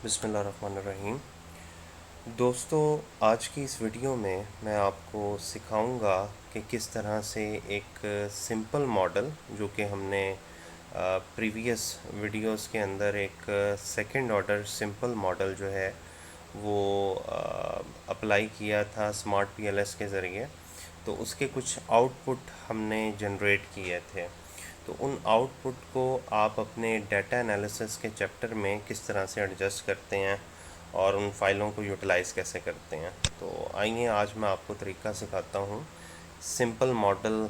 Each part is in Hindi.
बिस्मिल्लाहिर्रहमानिर्रहीम। दोस्तों, आज की इस वीडियो में मैं आपको सिखाऊंगा कि किस तरह से एक सिंपल मॉडल जो कि हमने प्रीवियस वीडियोस के अंदर एक सेकंड ऑर्डर सिंपल मॉडल जो है वो अप्लाई किया था स्मार्ट पीएलएस के ज़रिए, तो उसके कुछ आउटपुट हमने जनरेट किए थे। तो उन आउटपुट को आप अपने डाटा एनालिसिस के चैप्टर में किस तरह से एडजस्ट करते हैं और उन फाइलों को यूटिलाइज़ कैसे करते हैं। तो आइए आज मैं आपको तरीका सिखाता हूँ सिंपल मॉडल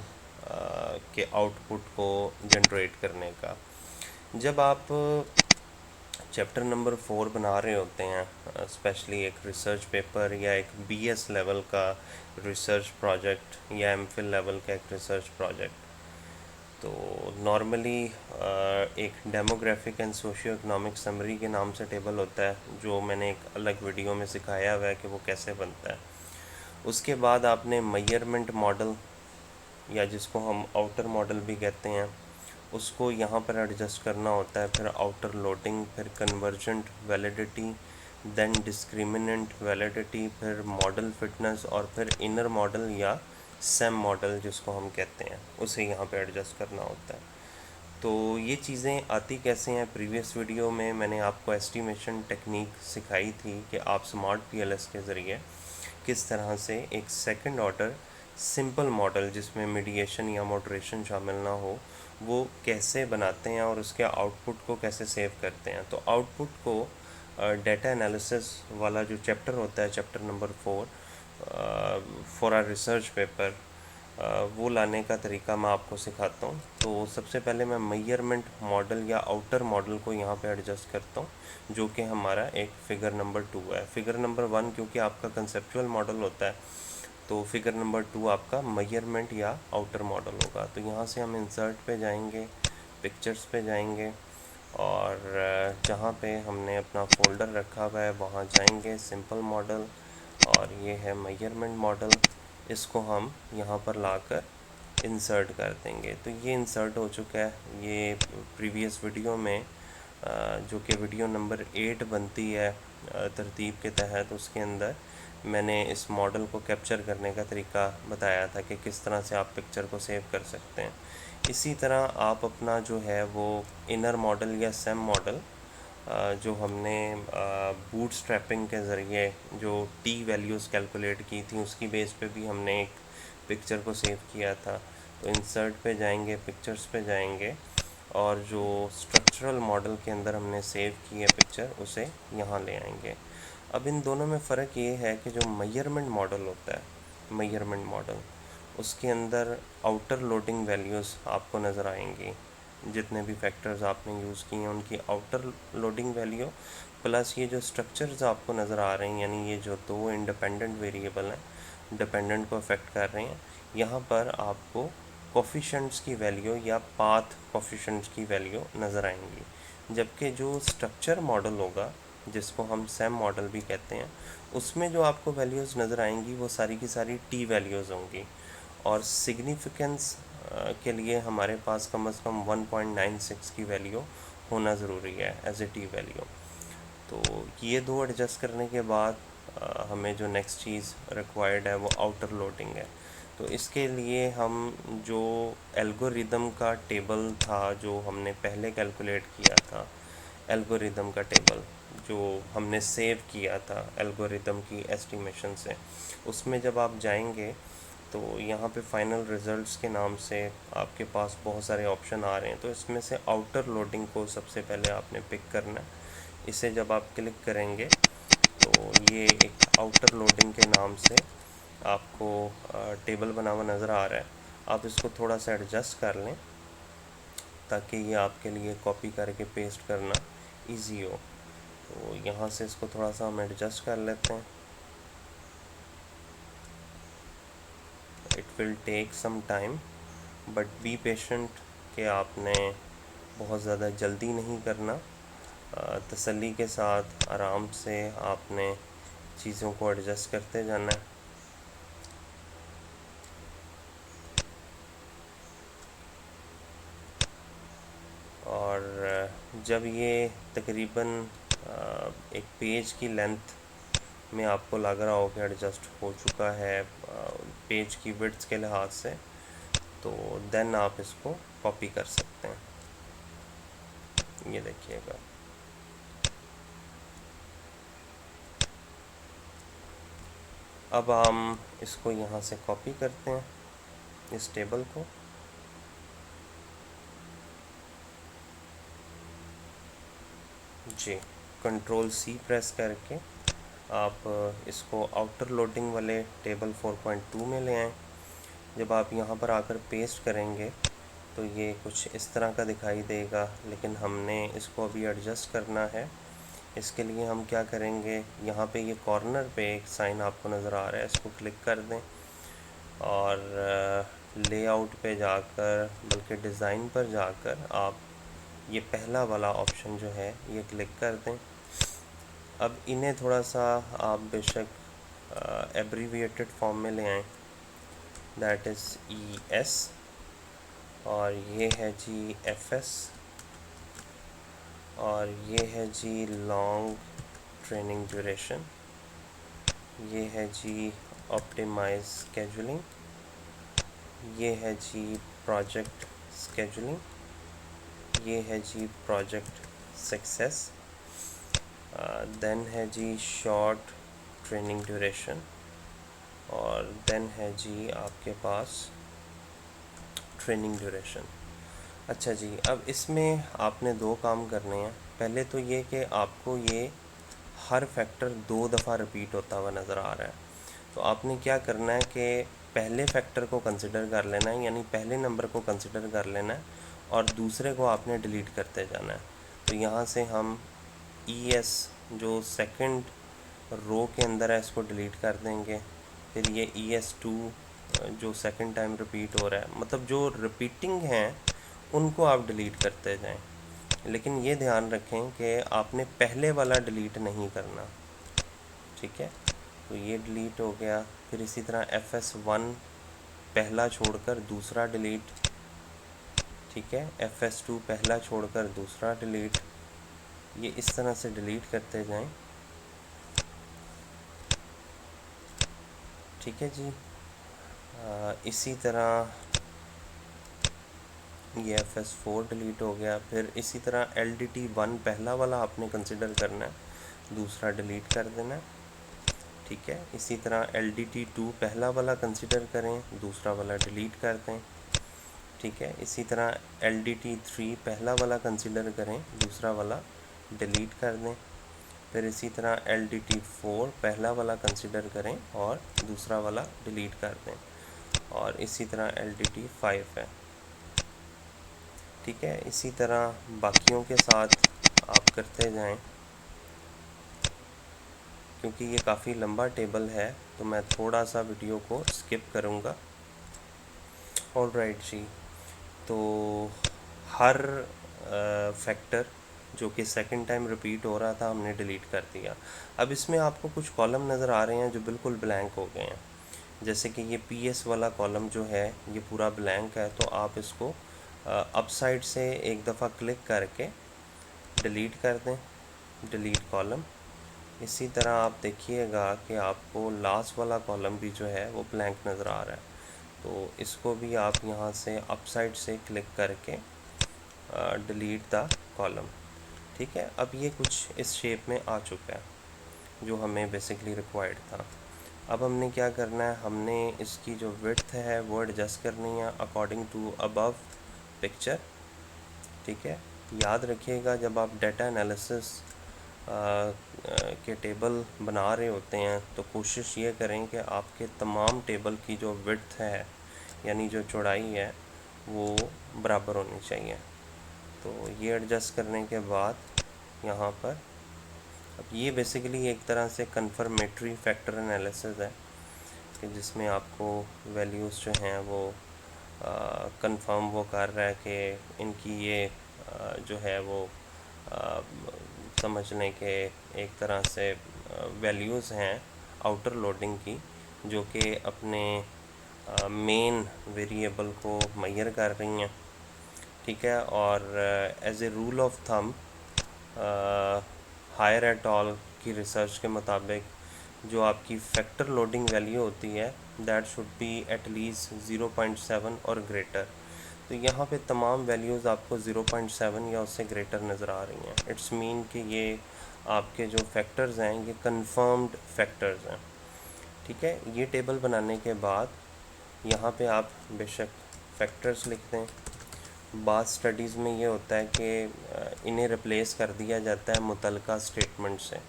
के आउटपुट को जनरेट करने का। जब आप चैप्टर नंबर 4 बना रहे होते हैं, स्पेशली एक रिसर्च पेपर या एक बीएस लेवल का रिसर्च प्रोजेक्ट या एमफिल लेवल का एक रिसर्च प्रोजेक्ट, तो नॉर्मली एक demographic and socio economic summary के नाम से टेबल होता है, जो मैंने एक अलग वीडियो में सिखाया हुआ है कि वो कैसे बनता है। उसके बाद आपने मेजरमेंट मॉडल या जिसको हम आउटर मॉडल भी कहते हैं, उसको यहाँ पर एडजस्ट करना होता है। फिर आउटर लोडिंग, फिर convergent validity, then discriminant validity, फिर मॉडल फिटनेस और फिर इनर मॉडल या सेम मॉडल जिसको हम कहते हैं, उसे यहाँ पे एडजस्ट करना होता है। तो ये चीज़ें आती कैसे हैं? प्रीवियस वीडियो में मैंने आपको एस्टिमेशन टेक्निक सिखाई थी कि आप स्मार्ट पीएलएस के ज़रिए किस तरह से एक सेकंड ऑर्डर सिंपल मॉडल जिसमें मीडिएशन या मॉडरेशन शामिल ना हो, वो कैसे बनाते हैं और उसके आउटपुट को कैसे सेव करते हैं। तो आउटपुट को डेटा एनालिसिस वाला जो चैप्टर होता है, chapter number 4 for our research paper, वो लाने का तरीका मैं आपको सिखाता हूँ। तो सबसे पहले मैं मेजरमेंट मॉडल या आउटर मॉडल को यहाँ पे एडजस्ट करता हूँ, जो कि हमारा एक फिगर नंबर 2 है। फिगर नंबर 1 क्योंकि आपका कंसेप्चुअल मॉडल होता है, तो फिगर नंबर 2 आपका मेजरमेंट या आउटर मॉडल होगा। तो यहाँ से हम इंसर्ट पे जाएंगे, पिक्चर्स पे जाएंगे और जहाँ पे हमने अपना फोल्डर रखा हुआ है वहाँ जाएंगे, सिंपल मॉडल, और ये है मेजरमेंट मॉडल। इसको हम यहाँ पर लाकर इंसर्ट कर देंगे। तो ये इंसर्ट हो चुका है। ये प्रीवियस वीडियो में जो कि वीडियो नंबर 8 बनती है तरतीब के तहत, उसके अंदर मैंने इस मॉडल को कैप्चर करने का तरीका बताया था कि किस तरह से आप पिक्चर को सेव कर सकते हैं। इसी तरह आप अपना जो है वो इनर मॉडल या सेम मॉडल जो हमने बूट स्ट्रैपिंग के ज़रिए जो टी वैल्यूज़ कैलकुलेट की थी, उसकी बेस पे भी हमने एक पिक्चर को सेव किया था। तो इंसर्ट पे जाएंगे, पिक्चर्स पे जाएंगे और जो स्ट्रक्चरल मॉडल के अंदर हमने सेव की है पिक्चर, उसे यहाँ ले आएंगे। अब इन दोनों में फ़र्क ये है कि जो मेजरमेंट मॉडल होता है, मेजरमेंट मॉडल, उसके अंदर आउटर लोडिंग वैल्यूज़ आपको नज़र आएंगी। जितने भी फैक्टर्स आपने यूज़ किए हैं उनकी आउटर लोडिंग वैल्यू प्लस ये जो स्ट्रक्चर्स आपको नज़र आ रहे हैं, यानी ये जो दो इंडिपेंडेंट वेरिएबल हैं डिपेंडेंट को अफेक्ट कर रहे हैं, यहाँ पर आपको कोफिशेंट्स की वैल्यू या पाथ कोफिशेंट्स की वैल्यू नज़र आएंगी। जबकि जो स्ट्रक्चर मॉडल होगा, जिसको हम सेम मॉडल भी कहते हैं, उसमें जो आपको वैल्यूज़ नज़र आएंगी वो सारी की सारी टी वैल्यूज़ होंगी। और सिग्निफिकेंस के लिए हमारे पास कम से कम 1.96 की वैल्यू होना ज़रूरी है एज ए टी वैल्यू। तो ये दो एडजस्ट करने के बाद हमें जो नेक्स्ट चीज़ रिक्वायर्ड है वो आउटर लोडिंग है। तो इसके लिए हम जो एल्गोरिदम का टेबल था जो हमने पहले कैलकुलेट किया था, एल्गोरिदम का टेबल जो हमने सेव किया था एल्गोरिदम की एस्टिमेशन से, उसमें जब आप जाएंगे तो यहाँ पे फाइनल रिज़ल्ट्स के नाम से आपके पास बहुत सारे ऑप्शन आ रहे हैं। तो इसमें से आउटर लोडिंग को सबसे पहले आपने पिक करना है। इसे जब आप क्लिक करेंगे तो ये एक आउटर लोडिंग के नाम से आपको टेबल बना हुआ नज़र आ रहा है। आप इसको थोड़ा सा एडजस्ट कर लें ताकि ये आपके लिए कॉपी करके पेस्ट करना इजी हो। तो यहाँ से इसको थोड़ा सा हम एडजस्ट कर लेते हैं। It will take some time but be patient कि आपने बहुत ज़्यादा जल्दी नहीं करना। तसल्ली के साथ आराम से आपने चीज़ों को एडजस्ट करते जाना है। और जब ये तकरीबन एक पेज की लेंथ में आपको लग रहा हो कि एडजस्ट हो चुका है पेज की विड्थ के लिहाज से, तो देन आप इसको कॉपी कर सकते हैं। ये देखिएगा, अब हम इसको यहाँ से कॉपी करते हैं इस टेबल को। जी, कंट्रोल सी प्रेस करके आप इसको आउटर लोडिंग वाले टेबल 4.2 में ले आएँ। जब आप यहाँ पर आकर पेस्ट करेंगे तो ये कुछ इस तरह का दिखाई देगा, लेकिन हमने इसको अभी एडजस्ट करना है। इसके लिए हम क्या करेंगे, यहाँ पे ये कॉर्नर पे एक साइन आपको नज़र आ रहा है, इसको क्लिक कर दें और लेआउट पे जाकर, बल्कि डिज़ाइन पर जाकर आप ये पहला वाला ऑप्शन जो है ये क्लिक कर दें। अब इन्हें थोड़ा सा आप बेशक एब्रीविएटेड फॉर्म में ले आएँ, दैट इज़ ES, और ये है जी FS, और ये है जी लॉन्ग ट्रेनिंग ड्यूरेशन, ये है जी ऑप्टिमाइज स्केजुलिंग, ये है जी प्रोजेक्ट स्केजुलिंग, ये है जी प्रोजेक्ट सक्सेस, देन है जी शॉर्ट ट्रेनिंग ड्यूरेशन, और देन है जी आपके पास ट्रेनिंग ड्यूरेशन। अच्छा जी, अब इसमें आपने दो काम करने हैं। पहले तो ये कि आपको ये हर फैक्टर 2 दफ़ा रिपीट होता हुआ नज़र आ रहा है, तो आपने क्या करना है कि पहले फैक्टर को कंसिडर कर लेना है, यानी पहले नंबर को कंसिडर कर लेना है और दूसरे को आपने डिलीट करते जाना है। तो यहाँ से हम ES जो सेकंड रो के अंदर है इसको डिलीट कर देंगे। फिर ये ES2 जो सेकंड टाइम रिपीट हो रहा है, मतलब जो रिपीटिंग हैं उनको आप डिलीट करते जाएं, लेकिन ये ध्यान रखें कि आपने पहले वाला डिलीट नहीं करना, ठीक है। तो ये डिलीट हो गया। फिर इसी तरह FS1 पहला छोड़कर दूसरा डिलीट, ठीक है। FS2 पहला छोड़कर दूसरा डिलीट, ये इस तरह से डिलीट करते जाएं, ठीक है जी। इसी तरह ये FS4 डिलीट हो गया। फिर इसी तरह LDT1 पहला वाला आपने कंसिडर करना है, दूसरा डिलीट कर देना है, ठीक है। इसी तरह LDT2 पहला वाला कंसिडर करें, दूसरा वाला डिलीट कर दें, ठीक है। इसी तरह LDT3 पहला वाला कंसिडर करें, दूसरा वाला डिलीट कर दें। फिर इसी तरह LDT4 पहला वाला कंसिडर करें और दूसरा वाला डिलीट कर दें, और इसी तरह LDT5 है, ठीक है। इसी तरह बाकियों के साथ आप करते जाएं। क्योंकि ये काफ़ी लंबा टेबल है तो मैं थोड़ा सा वीडियो को स्किप करूँगा। ऑलराइट जी, तो हर फैक्टर जो कि सेकंड टाइम रिपीट हो रहा था हमने डिलीट कर दिया। अब इसमें आपको कुछ कॉलम नज़र आ रहे हैं जो बिल्कुल ब्लैंक हो गए हैं, जैसे कि ये PS वाला कॉलम जो है ये पूरा ब्लैंक है, तो आप इसको अप साइड से एक दफ़ा क्लिक करके डिलीट कर दें, डिलीट कॉलम। इसी तरह आप देखिएगा कि आपको लास्ट वाला कॉलम भी जो है वो ब्लैंक नज़र आ रहा है, तो इसको भी आप यहाँ से अप साइड से क्लिक करके डिलीट द कॉलम, ठीक है। अब ये कुछ इस शेप में आ चुका है जो हमें बेसिकली रिक्वायर्ड था। अब हमने क्या करना है, हमने इसकी जो विड्थ है वो एडजस्ट करनी है अकॉर्डिंग टू अबव पिक्चर, ठीक है। याद रखिएगा जब आप डाटा एनालिसिस के टेबल बना रहे होते हैं तो कोशिश ये करें कि आपके तमाम टेबल की जो विड्थ है यानी जो चौड़ाई है वो बराबर होनी चाहिए। तो ये एडजस्ट करने के बाद यहाँ पर अब ये बेसिकली एक तरह से कन्फर्मेटरी फैक्टर एनालिसिस है कि जिसमें आपको वैल्यूज़ जो हैं वो कंफर्म वो कर रहा है कि इनकी ये जो है वो समझ लें कि एक तरह से वैल्यूज़ हैं आउटर लोडिंग की जो कि अपने मेन वेरिएबल को मेजर कर रही हैं, ठीक है। और as a rule of thumb Hair et al की रिसर्च के मुताबिक जो आपकी फैक्टर लोडिंग वैल्यू होती है that should be at least 0.7 और ग्रेटर। तो यहाँ पे तमाम वैल्यूज़ आपको 0.7 या उससे ग्रेटर नज़र आ रही हैं। इट्स मीन कि ये आपके जो फैक्टर्स हैं ये कंफर्म्ड फैक्टर्स हैं। ठीक है, ये टेबल बनाने के बाद यहाँ पे आप बेशक फैक्टर्स लिख दें। बाद स्टडीज़ में ये होता है कि इन्हें रिप्लेस कर दिया जाता है मुतलका स्टेटमेंट से।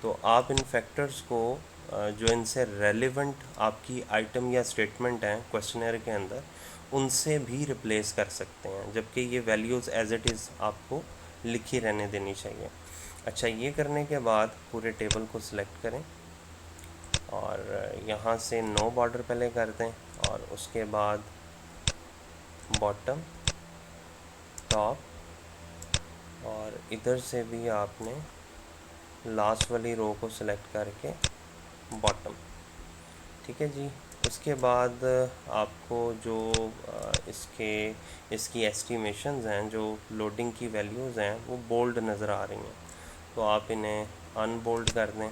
तो आप इन फैक्टर्स को जो इनसे रेलिवेंट आपकी आइटम या स्टेटमेंट हैं क्वेश्चनर के अंदर उनसे भी रिप्लेस कर सकते हैं, जबकि ये वैल्यूज़ एज इट इज़ आपको लिखी रहने देनी चाहिए। अच्छा, ये करने के बाद पूरे टेबल को सिलेक्ट करें और यहाँ से नो बॉर्डर पहले कर दें और उसके बाद बॉटम, टॉप और इधर से भी आपने लास्ट वाली रो को सिलेक्ट करके बॉटम। ठीक है जी। उसके बाद आपको जो इसकी एस्टिमेशंस हैं, जो लोडिंग की वैल्यूज़ हैं वो बोल्ड नज़र आ रही हैं, तो आप इन्हें अनबोल्ड कर दें।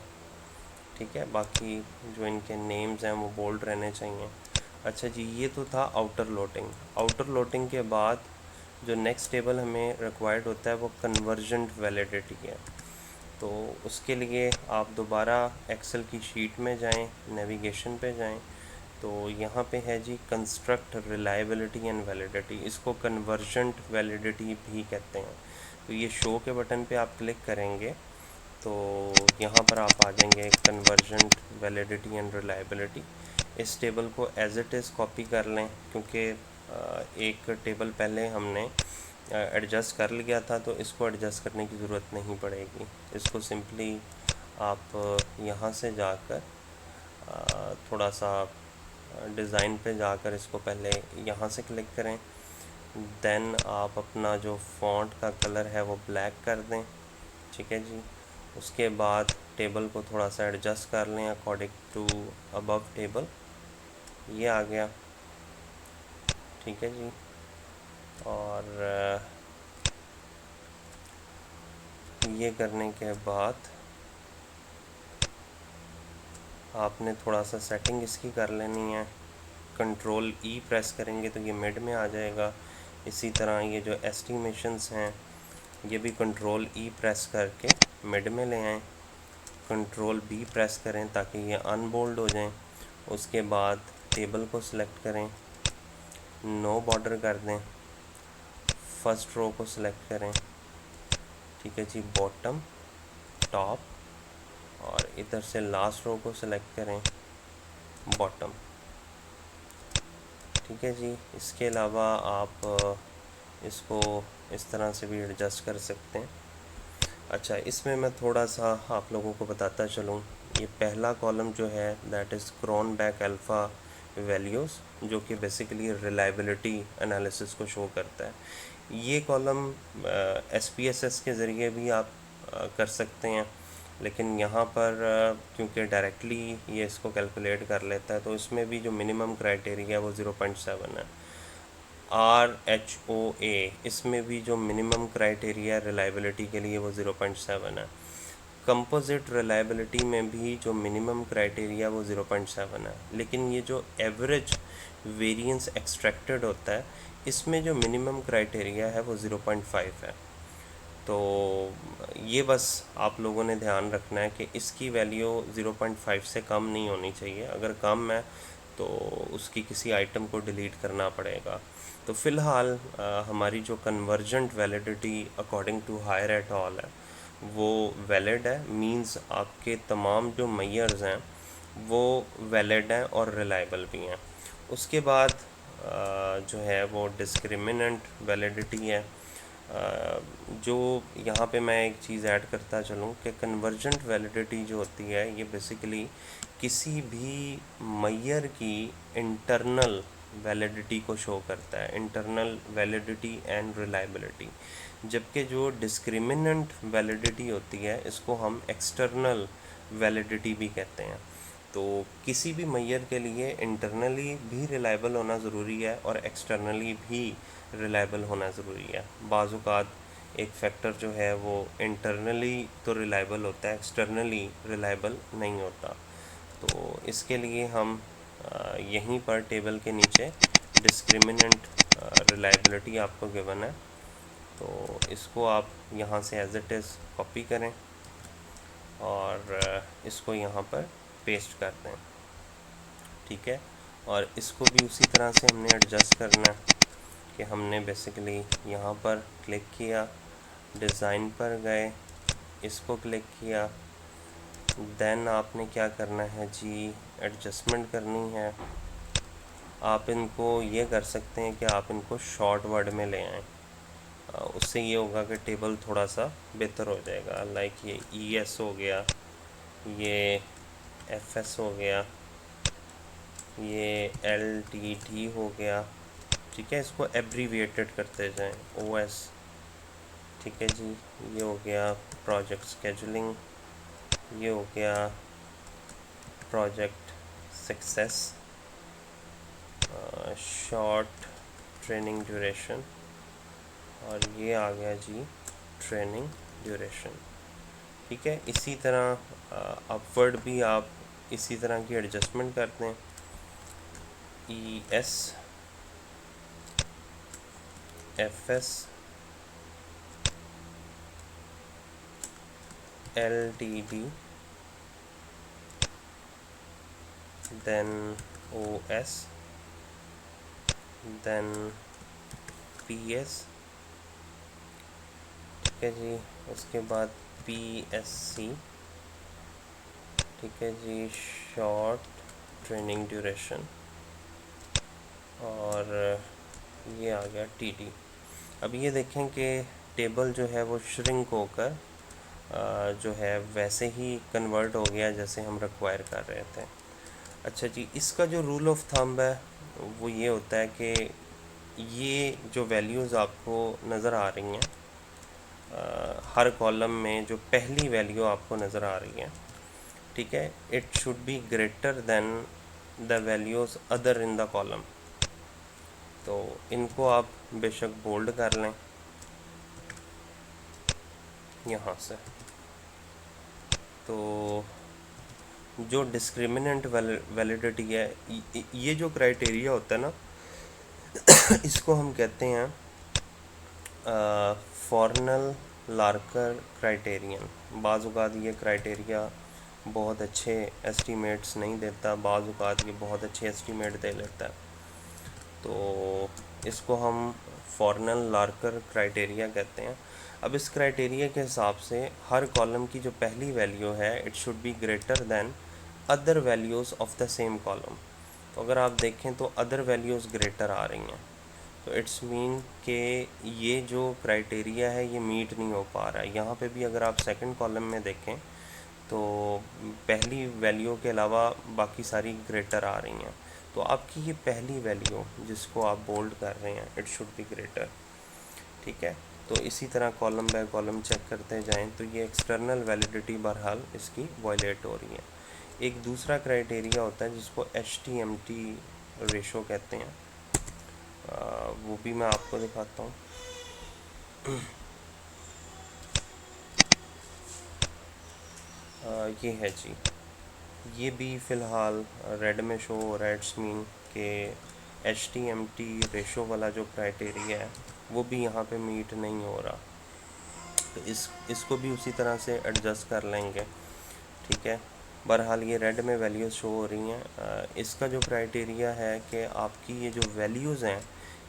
ठीक है, बाकी जो इनके नेम्स हैं वो बोल्ड रहने चाहिए। अच्छा जी, ये तो था आउटर लोडिंग। आउटर लोडिंग के बाद जो नेक्स्ट टेबल हमें रिक्वायर्ड होता है वो कन्वर्जेंट वैलिडिटी है। तो उसके लिए आप दोबारा एक्सेल की शीट में जाएं, नेविगेशन पे जाएं, तो यहाँ पे है जी कंस्ट्रक्ट रिलायबिलिटी एंड वैलिडिटी। इसको कन्वर्जेंट वैलिडिटी भी कहते हैं। तो ये शो के बटन पे आप क्लिक करेंगे तो यहाँ पर आप आ जाएंगे कन्वर्जेंट वैलिडिटी एंड रिलायबिलिटी। इस टेबल को एज इट इज़ कॉपी कर लें, क्योंकि एक टेबल पहले हमने एडजस्ट कर लिया था, तो इसको एडजस्ट करने की ज़रूरत नहीं पड़ेगी। इसको सिंपली आप यहाँ से जाकर थोड़ा सा डिज़ाइन पे जाकर इसको पहले यहाँ से क्लिक करें, देन आप अपना जो फ़ॉन्ट का कलर है वो ब्लैक कर दें। ठीक है जी। उसके बाद टेबल को थोड़ा सा एडजस्ट कर लें अकॉर्डिंग टू अबव टेबल। ये आ गया। ठीक है जी। और ये करने के बाद आपने थोड़ा सा सेटिंग इसकी कर लेनी है। कंट्रोल ई प्रेस करेंगे तो ये मिड में आ जाएगा। इसी तरह ये जो एस्टिमेशंस हैं ये भी कंट्रोल ई प्रेस करके मिड में ले आएँ। कंट्रोल बी प्रेस करें ताकि ये अनबोल्ड हो जाएं। उसके बाद टेबल को सिलेक्ट करें, नो बॉर्डर कर दें, फर्स्ट रो को सिलेक्ट करें। ठीक है जी, बॉटम, टॉप और इधर से लास्ट रो को सिलेक्ट करें, बॉटम। ठीक है जी। इसके अलावा आप इसको इस तरह से भी एडजस्ट कर सकते हैं। अच्छा, इसमें मैं थोड़ा सा आप लोगों को बताता चलूँ। ये पहला कॉलम जो है that is Cronbach alpha values, जो कि बेसिकली रिलायबिलिटी एनालिसिस को शो करता है। ये कॉलम SPSS के ज़रिए भी आप कर सकते हैं, लेकिन यहाँ पर क्योंकि डायरेक्टली ये इसको कैलकुलेट कर लेता है, तो इसमें भी जो मिनिमम क्राइटेरिया है वो 0.7 है। RHOA, इसमें भी जो मिनिमम क्राइटेरिया रिलायबिलिटी के लिए वो 0.7 है। कंपोजिट रिलायबिलिटी में भी जो मिनिमम क्राइटेरिया वो 0.7 है, लेकिन ये जो एवरेज वेरिएंस एक्सट्रैक्टेड होता है इसमें जो मिनिमम क्राइटेरिया है वो 0.5 है। तो ये बस आप लोगों ने ध्यान रखना है कि इसकी वैल्यू 0.5 से कम नहीं होनी चाहिए। अगर कम है तो उसकी किसी आइटम को डिलीट करना पड़ेगा। तो फ़िलहाल हमारी जो convergent validity according to Hair et al है वो वैलिड है। मींस आपके तमाम जो मेजर्स हैं वो वैलिड हैं और रिलायबल भी हैं। उसके बाद जो है वो डिस्क्रिमिनेंट वैलिडिटी है। जो यहाँ पे मैं एक चीज़ ऐड करता चलूँ कि कन्वर्जेंट वैलिडिटी जो होती है ये बेसिकली किसी भी मेजर की इंटरनल वैलिडिटी को शो करता है, इंटरनल वैलिडिटी एंड रिलायबिलिटी। जबकि जो डिस्क्रिमिनेंट वैलिडिटी होती है इसको हम एक्सटर्नल वैलिडिटी भी कहते हैं। तो किसी भी मेजर के लिए इंटरनली भी रिलायबल होना ज़रूरी है और एक्सटर्नली भी रिलायबल होना ज़रूरी है। बाज़ औक़ात एक फैक्टर जो है वो इंटरनली तो रिलायबल होता है, एक्सटर्नली रिलायबल नहीं होता। तो इसके लिए हम यहीं पर टेबल के नीचे डिस्क्रिमिनेंट रिलायबिलिटी आपको गिवन है, तो इसको आप यहाँ से एज इट इज़ कॉपी करें और इसको यहाँ पर पेस्ट कर दें। ठीक है, और इसको भी उसी तरह से हमने एडजस्ट करना है कि हमने बेसिकली यहाँ पर क्लिक किया, डिज़ाइन पर गए, इसको क्लिक किया, देन आपने क्या करना है जी, एडजस्टमेंट करनी है। आप इनको ये कर सकते हैं कि आप इनको शॉर्ट वर्ड में ले आएँ, उससे ये होगा कि टेबल थोड़ा सा बेहतर हो जाएगा। लाइक ये ES हो गया, ये FS हो गया, ये LTD हो गया। ठीक है, इसको एब्रीविएटेड करते जाएं, OS। ठीक है जी, ये हो गया प्रोजेक्ट स्केजुलिंग, ये हो गया project success, short training duration, और ये आ गया जी ट्रेनिंग ड्यूरेशन। ठीक है, इसी तरह अपवर्ड भी आप इसी तरह की एडजस्टमेंट करते हैं। ES, FS, LTD, then OS, then PS। ठीक है जी, उसके बाद PSC। ठीक है जी, शॉर्ट ट्रेनिंग ड्यूरेशन, और ये आ गया TD। अब ये देखें कि टेबल जो है वो श्रिंक होकर जो है वैसे ही कन्वर्ट हो गया जैसे हम रिक्वायर कर रहे थे। अच्छा जी, इसका जो रूल ऑफ थंब है वो ये होता है कि ये जो वैल्यूज़ आपको नज़र आ रही हैं, हर कॉलम में जो पहली वैल्यू आपको नज़र आ रही है, ठीक है, it should be greater than the values other in the column. तो इनको आप बेशक बोल्ड कर लें यहाँ से। तो जो डिस्क्रिमिनेंट वैलिडिटी है, ये जो क्राइटेरिया होता है ना, इसको हम कहते हैं फॉर्नल लार्कर क्राइटेरियन। बाज़ औक़ात ये क्राइटेरिया बहुत अच्छे एस्टीमेट्स नहीं देता, बाज़ औक़ात ये बहुत अच्छे एस्टीमेट दे लेता है। तो इसको हम फॉर्नल लार्कर क्राइटेरिया कहते हैं। अब इस क्राइटेरिया के हिसाब से हर कॉलम की जो पहली वैल्यू है, it should be greater than other values of the same column. तो अगर आप देखें तो अदर वैल्यूज़ ग्रेटर आ रही हैं, तो इट्स मीन कि ये जो क्राइटेरिया है ये मीट नहीं हो पा रहा है। यहाँ पे भी अगर आप सेकंड कॉलम में देखें तो पहली वैल्यू के अलावा बाकी सारी ग्रेटर आ रही हैं। तो आपकी ये पहली वैल्यू जिसको आप बोल्ड कर रहे हैं, इट शुड बी ग्रेटर। ठीक है, तो इसी तरह कॉलम बाय कॉलम चेक करते जाएं तो ये एक्सटर्नल वैलिडिटी बहरहाल इसकी वायलेट हो रही है। एक दूसरा क्राइटेरिया होता है जिसको HTMT रेशो कहते हैं, वो भी मैं आपको दिखाता हूँ। ये है जी, ये भी फ़िलहाल रेड में शो हो रहा है। इट्स मीन के HTMT रेशो वाला जो क्राइटेरिया है वो भी यहाँ पे मीट नहीं हो रहा। तो इसको भी उसी तरह से एडजस्ट कर लेंगे। ठीक है, बहरहाल ये रेड में वैल्यूज़ शो हो रही हैं। इसका जो क्राइटेरिया है कि आपकी ये जो वैल्यूज़ हैं,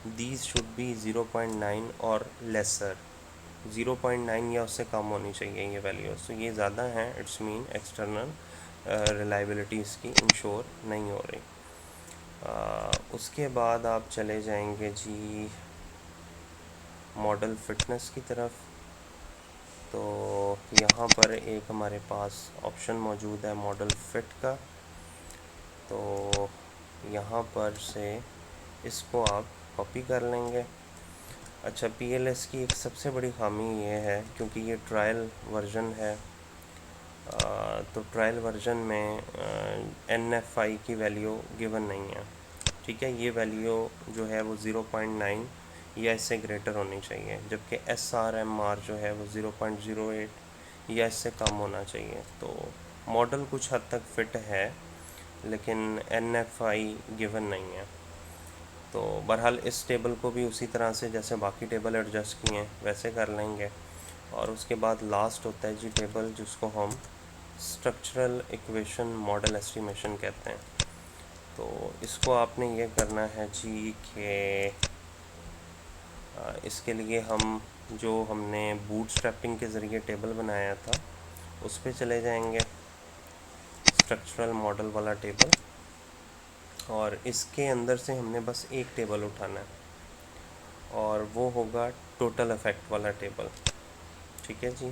दीज शुड बी 0.9 और लेसर। 0.9 या उससे कम होनी चाहिए ये वैल्यूज़। तो ये ज़्यादा हैं, इट्स मीन एक्सटर्नल रिलायबिलिटी इसकी इंश्योर नहीं हो रही। उसके बाद आप चले जाएंगे जी मॉडल फिटनेस की तरफ। तो यहाँ पर एक हमारे पास ऑप्शन मौजूद है मॉडल फिट का। तो यहाँ पर से इसको आप कॉपी कर लेंगे। अच्छा, PLS की एक सबसे बड़ी खामी ये है, क्योंकि ये ट्रायल वर्जन है, तो ट्रायल वर्जन में NFI की वैल्यू गिवन नहीं है। ठीक है, ये वैल्यू जो है वो 0.9 या इससे ग्रेटर होनी चाहिए, जबकि SRMR जो है वो 0.08 या इससे कम होना चाहिए। तो मॉडल कुछ हद तक फिट है, लेकिन NFI गिवन नहीं है। तो बहरहाल इस टेबल को भी उसी तरह से जैसे बाकी टेबल एडजस्ट किए हैं वैसे कर लेंगे। और उसके बाद लास्ट होता है जी टेबल, जिसको हम स्ट्रक्चरल इक्वेशन मॉडल एस्टिमेशन कहते हैं। तो इसको आपने ये करना है जी कि इसके लिए हम जो हमने बूटस्ट्रैपिंग के ज़रिए टेबल बनाया था उस पर चले जाएंगे, स्ट्रक्चरल मॉडल वाला टेबल, और इसके अंदर से हमने बस एक टेबल उठाना है और वो होगा टोटल इफ़ेक्ट वाला टेबल। ठीक है जी,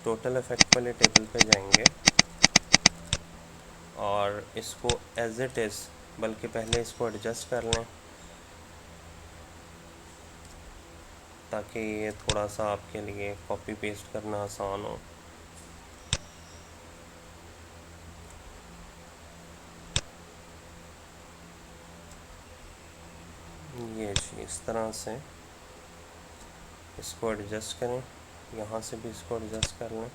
टोटल इफ़ेक्ट वाले टेबल पे जाएंगे और इसको एज इट इज़, बल्कि पहले इसको एडजस्ट कर लें ताकि ये थोड़ा सा आपके लिए कॉपी पेस्ट करना आसान हो। ये जी इस तरह से इसको एडजस्ट करें, यहाँ से भी इसको एडजस्ट कर लें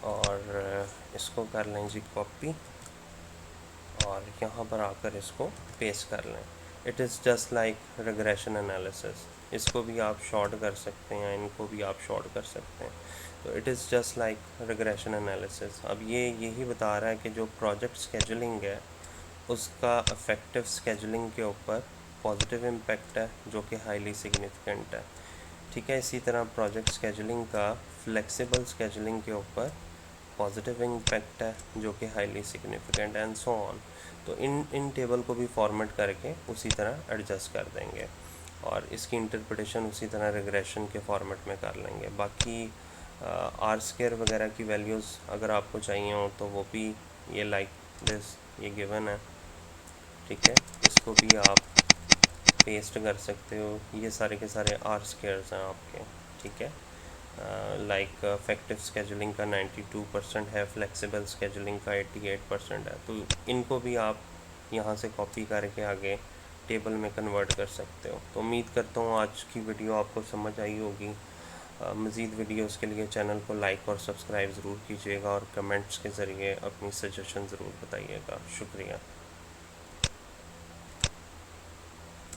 और इसको कर लें जी कॉपी और यहाँ पर आकर इसको पेस्ट कर लें। It is just like regression analysis. इसको भी आप शॉर्ट कर सकते हैं, इनको भी आप शॉर्ट कर सकते हैं। तो it is just like regression analysis. अब ये यही बता रहा है कि जो प्रोजेक्ट स्केजुलिंग है उसका इफ़ेक्टिव स्केजुलिंग के ऊपर पॉजिटिव इम्पेक्ट है जो कि हाईली सिग्निफिकेंट है। ठीक है, इसी तरह प्रोजेक्ट स्केजुलिंग का फ्लेक्सिबल स्केजुलिंग के ऊपर पॉजिटिव इम्पेक्ट है जो कि highly significant, and so on. तो इन टेबल को भी फॉर्मेट करके उसी तरह एडजस्ट कर देंगे और इसकी इंटरप्रिटेशन उसी तरह रिग्रेशन के फॉर्मेट में कर लेंगे। बाकी आर स्क्वायर वगैरह की वैल्यूज़ अगर आपको चाहिए हो तो वो भी ये लाइक दिस ये गिवन है। ठीक है, इसको भी आप पेस्ट कर सकते हो। ये सारे के सारे आर स्क्वायर्स हैं आपके। ठीक है, लाइक इफेक्टिव स्केजुलिंग का 92% है, फ्लेक्सिबल स्केजुलिंग का 88% है। तो इनको भी आप यहाँ से कॉपी करके आगे टेबल में कन्वर्ट कर सकते हो। तो उम्मीद करता हूँ आज की वीडियो आपको समझ आई होगी। मज़ीद वीडियोस के लिए चैनल को लाइक और सब्सक्राइब ज़रूर कीजिएगा और कमेंट्स के ज़रिए अपनी सजेशन ज़रूर बताइएगा। शुक्रिया।